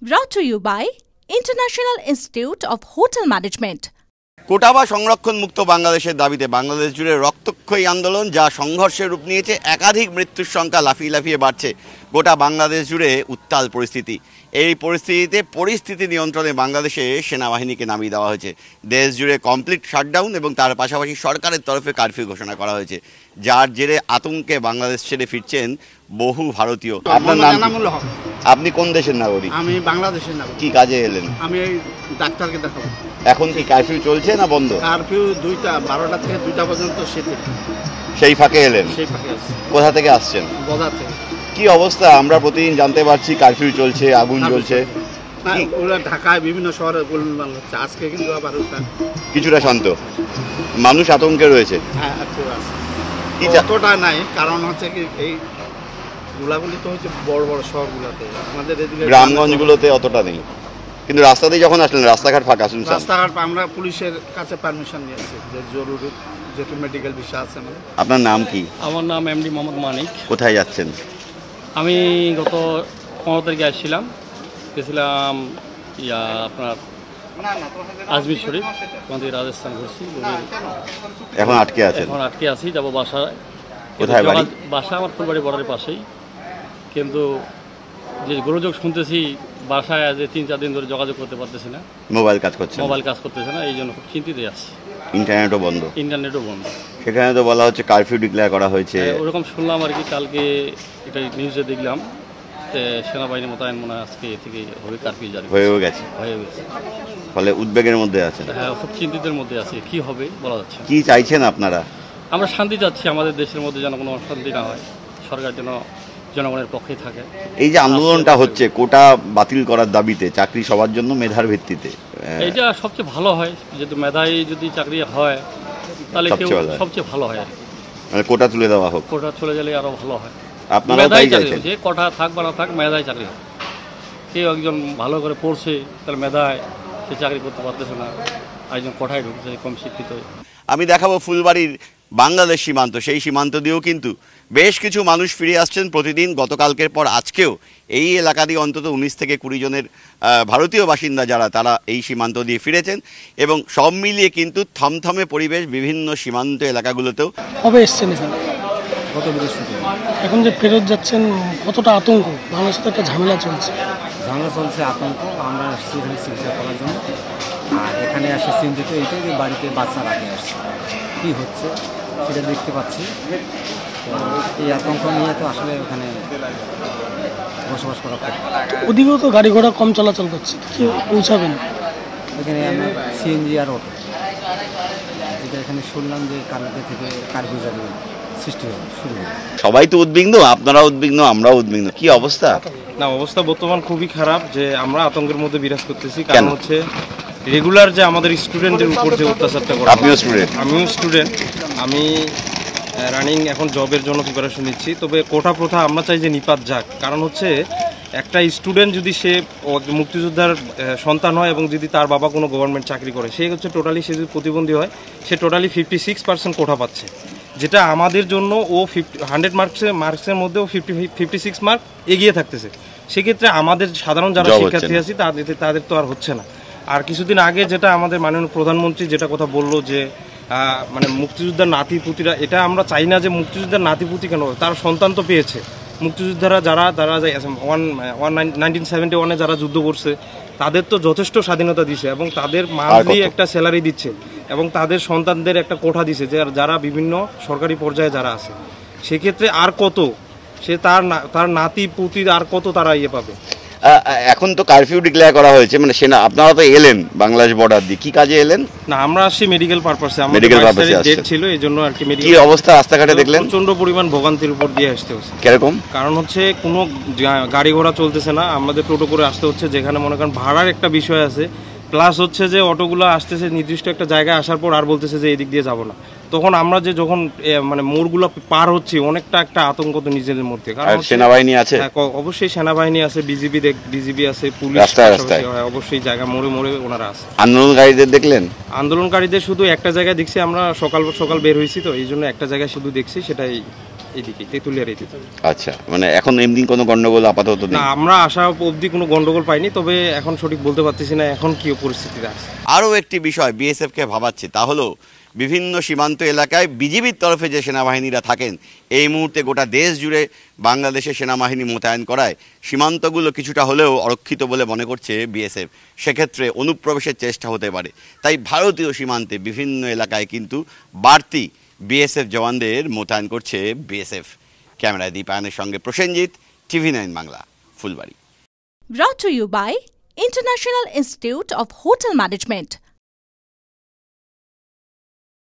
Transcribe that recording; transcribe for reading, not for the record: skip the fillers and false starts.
Brought to you by International Institute of Hotel Management. কোটা বা সংরক্ষণ মুক্ত বাংলাদেশের দাবিতে বাংলাদেশ জুড়ে রক্তক্ষয়ী আন্দোলন যা সংঘর্ষের রূপ নিয়েছে। একাধিক মৃত্যুর সংখ্যা লাফিয়ে লাফিয়ে বাড়ছে। গোটা বাংলাদেশ জুড়ে উত্তাল পরিস্থিতি। এই পরিস্থিতিতে পরিস্থিতি নিয়ন্ত্রণে বাংলাদেশে সেনাবাহিনীকে নামিয়ে দেওয়া হয়েছে। দেশ জুড়ে কমপ্লিট শাটডাউন এবং তার পাশাপাশি সরকারের তরফে কারফিউ ঘোষণা করা হয়েছে, যার জেরে আতঙ্কে বাংলাদেশ ছেড়ে ফিরছেন বহু ভারতীয়। আপনার নাম? আপনি কোন দেশের নাগরিক? আমি বাংলাদেশের নাগরিক। কি কাজে এলেন? আমি ডাক্তারকে দেখাবো। এখন কি কারফিউ চলছে না বন্ধ? কারফিউ 12টা থেকে 2টা পর্যন্ত সেতে। সেই ফাঁকে এলেন? সেই ফাঁকে আসছি। কোথা থেকে আসছেন? বাজার থেকে। কি অবস্থা? আমরা প্রতিদিন জানতে পারছি কারফিউ চলছে, আগুন জ্বলছে। ওরা ঢাকায় বিভিন্ন শহরে গোলমাল হচ্ছে। আজকে কিন্তু আবার কিছুটা শান্ত, মানুষ আতঙ্কে রয়েছে। হ্যাঁ, একটু আছে। কি অতটা নাই, কারণ হচ্ছে কি এই গোলাগুলি তো হচ্ছে বড় বড় শহরগুলোতে, আমাদের এদিকে গ্রামগঞ্জগুলোতে অতটা নেই। কিন্তু রাস্তাতেই যখন আসলেন রাস্তাঘাট ফাঁকা শুনছেন? রাস্তাঘাট আমরা পুলিশের কাছে পারমিশন নিয়েছি যে জরুরি, যেহেতু মেডিকেল বিষয় আছে আমাদের। আপনার নাম কি? আমার নাম এমডি মোহাম্মদ মানিক। কোথায় যাচ্ছেন? আমি গত 15 তারিখে আসছিলাম, গেছিলাম আপনার আজমির শরীফ, আমাদের রাজস্থান ঘুরছি। এখন আটকে আছেন? এখন আটকে আছি, যাবো বাসায়। কোথায় বাড়ি? বাসা আমার ফুলবাড়ি বর্ডারের পাশেই। কিন্তু যে গোলযোগ শুনতেছি বাসায় যে 3-4 দিন ধরে যোগাযোগ করতে পারতেছি না, মোবাইল কাজ করতেছে না, এই জন্য খুব চিন্তিত আছি। ইন্টারনেটও বন্ধ? ইন্টারনেটও বন্ধ। সেখানে তো বলা হচ্ছে কারফিউ ডিক্লেয়ার করা হয়েছে। ওরকম শুনলাম আর কি, কালকে এটা নিউজে দেখলাম যে সেনাবাহিনী মোতায়েন মনে হয় আজকে থেকে হবে, কারফিউ জারি হয়ে গেছে। ফলে উদ্বেগের মধ্যে আছেন? হ্যাঁ, খুব চিন্তিতের মধ্যে আছে। কি হবে বলা যাচ্ছে। কি চাইছেন আপনারা? আমরা শান্তি চাচ্ছি, আমাদের দেশের মধ্যে যেন কোনো অশান্তি না হয়, সরকার যেন জনগণের পক্ষে থাকে। এই যে আন্দোলনটা হচ্ছে কোটা বাতিল করার দাবিতে, চাকরি সবার জন্য মেধার ভিত্তিতে, এটা সবচেয়ে ভালো হয়। যেহেতু মেধায় যদি চাকরি হয় তাহলে সবচেয়ে ভালো হয় আর কি। মানে কোটা তুলে দেওয়া হোক। কোটা চলে গেলে আরো ভালো হয়। আপনারা তাই চাইছেন? যে কোটা থাক বা না থাক, মেধায় চাকরি হয়। কেউ একজন ভালো করে পড়ছে, তার মেধায় সে চাকরি করতে পারতেছে না, একজন কোটায় ঢুকছে কম শিক্ষিত। আমি দেখাবো ফুলবাড়ির বাংলাদেশ সীমান্ত। সেই সীমান্ত দিয়েও কিন্তু বেশ কিছু মানুষ ফিরে আসছেন প্রতিদিন। গতকালকের পর আজকেও এই এলাকা দিয়ে অন্তত 19 থেকে 20 জনের ভারতীয় বাসিন্দা যারা, তারা এই সীমান্ত দিয়ে ফিরেছেন। এবং সব মিলিয়ে কিন্তু থমথমে পরিবেশ বিভিন্ন সীমান্ত এলাকাগুলোতেও। কবে এসছেন এখানে? গত বৃহস্পতিবার। এখন যে ফেরত যাচ্ছেন, কতটা আতঙ্ক? বাংলাদেশে তো একটা ঝামেলা চলছে। আতঙ্ক। আমরা আসছি এখানে চিকিৎসা করার জন্য, আর এখানে আসে চিন্তিত এইটাই যে বাড়িতে বাচ্চা রাখে আসছে, কী হচ্ছে সেটা দেখতে পাচ্ছি। তো এই আতঙ্ক নিয়ে তো আসলে ওখানে বসবাস করা হয়। ওদিকেও তো গাড়ি ঘোড়া কম চলাচল করছে, কি পৌঁছাবেন? এখানে আমরা সিএনজি আর অটো, যেটা এখানে শুনলাম যে কালকে থেকে কারফিউ জারি সৃষ্টি হবে, শুরু হবে। সবাই তো উদ্বিগ্ন, আপনারা উদ্বিগ্ন, আমরাও উদ্বিগ্ন। কি অবস্থা? না, অবস্থা বর্তমান খুবই খারাপ, যে আমরা আতঙ্কের মধ্যে বিরাজ করতেছি। কারণ হচ্ছে রেগুলার যে আমাদের স্টুডেন্টের উপর যে অত্যাচারটা করে। আমিও স্টুডেন্ট, আমি রানিং এখন জবের জন্য প্রিপারেশন নিচ্ছি। তবে কোটা প্রথা আমরা চাই যে নিপাত যাক। কারণ হচ্ছে একটা স্টুডেন্ট যদি সে মুক্তিযোদ্ধার সন্তান হয় এবং যদি তার বাবা কোনো গভর্নমেন্ট চাকরি করে, সে হচ্ছে টোটালি, সে যদি প্রতিবন্ধী হয়, সে টোটালি 56% কোটা পাচ্ছে, যেটা আমাদের জন্য ও 100 মার্কসের মধ্যেও 56 মার্ক এগিয়ে থাকতেছে। সেক্ষেত্রে আমাদের সাধারণ যারা শিক্ষার্থী আছি তাদের তো আর হচ্ছে না। আর কিছুদিন আগে যেটা আমাদের মাননীয় প্রধানমন্ত্রী যেটা কথা বললো যে মানে মুক্তিযোদ্ধার নাতিপুতিরা, এটা আমরা চাই না যে মুক্তিযোদ্ধার নাতিপুতি কেন, তার সন্তান তো পেয়েছে। মুক্তিযোদ্ধারা যারা 1971 যারা যুদ্ধ করছে, তাদের তো যথেষ্ট স্বাধীনতা দিছে এবং তাদের মান্থলি একটা স্যালারি দিচ্ছে এবং তাদের সন্তানদের একটা কোঠা দিছে, যারা বিভিন্ন সরকারি পর্যায়ে যারা আছে। সেক্ষেত্রে আর কত সে তার নাতি পুতি আর কত তারা পাবে। এখন তো কারফিউ ডিক্লেয়ার করা হয়েছে, মানে সেনা, আপনারা তো এলেন বাংলাদেশ বর্ডার দিয়ে, কি কাজে এলেন? না, আমরা আসছি মেডিকেল পারপাসে। আমাদের ডেট ছিল, এই জন্য আর কি। কি অবস্থা রাস্তাঘাটে দেখলেন? প্রচন্ড পরিমাণ ভোগান্তির উপর দিয়ে আসতে হচ্ছে। কিরকম? কারণ হচ্ছে কোনো গাড়ি ঘোড়া চলতেছে না, আমাদের টোটো করে আসতে হচ্ছে, যেখানে মনে করেন ভাড়ার একটা বিষয় আছে, প্লাস হচ্ছে যে অটোগুলো আসতেছে নির্দিষ্ট একটা জায়গায় আসার পর আর বলতেছে যে এদিক দিয়ে যাবো না। তখন আমরা যে যখন মানে মোড়গুলো পার হচ্ছি, অনেকটা একটা আতঙ্ক তো নিজেদের মধ্যে। কারণ সেনাবাহিনী আছে, অবশ্যই সেনাবাহিনী আছে, বিজিবি আছে, পুলিশ, অবশ্যই জায়গা মোড়ে মোড়ে ওনারা আছে। আন্দোলনকারীদের দেখলেন? আন্দোলনকারীদের শুধু একটা জায়গায় দেখছি, আমরা সকাল বের হয়েছি, তো এই জন্য একটা জায়গায় শুধু দেখছি, সেটাই এইদিকে তেঁতুলিয়ার এই দিকে। আচ্ছা, মানে এখন এমনি কোনো গন্ডগোল আপাতত নেই? না, আমরা আসা অবধি কোনো গন্ডগোল পাইনি, তবে এখন সঠিক বলতে পারতেছি না এখন কি পরিস্থিতিতে আছে। আরও একটি বিষয় বিএসএফকে ভাবাচ্ছে, তা হলো বিভিন্ন সীমান্ত এলাকায় বিজিবির তরফে যে সেনাবাহিনীরা থাকেন, এই মুহূর্তে গোটা দেশ জুড়ে বাংলাদেশের সেনাবাহিনী মোতায়েন করায় সীমান্তগুলো কিছুটা হলেও অরক্ষিত বলে মনে করছে বিএসএফ। সেক্ষেত্রে অনুপ্রবেশের চেষ্টা হতে পারে। তাই ভারতীয় সীমান্তে বিভিন্ন এলাকায় কিন্তু বাড়তি বিএসএফ জওয়ানদের মোতায়েন করছে বিএসএফ। ক্যামেরায় দীপায়নের সঙ্গে Prosenjit, TV9 Bangla, Phulbari. Brought to you by International Institute of Hotel Management.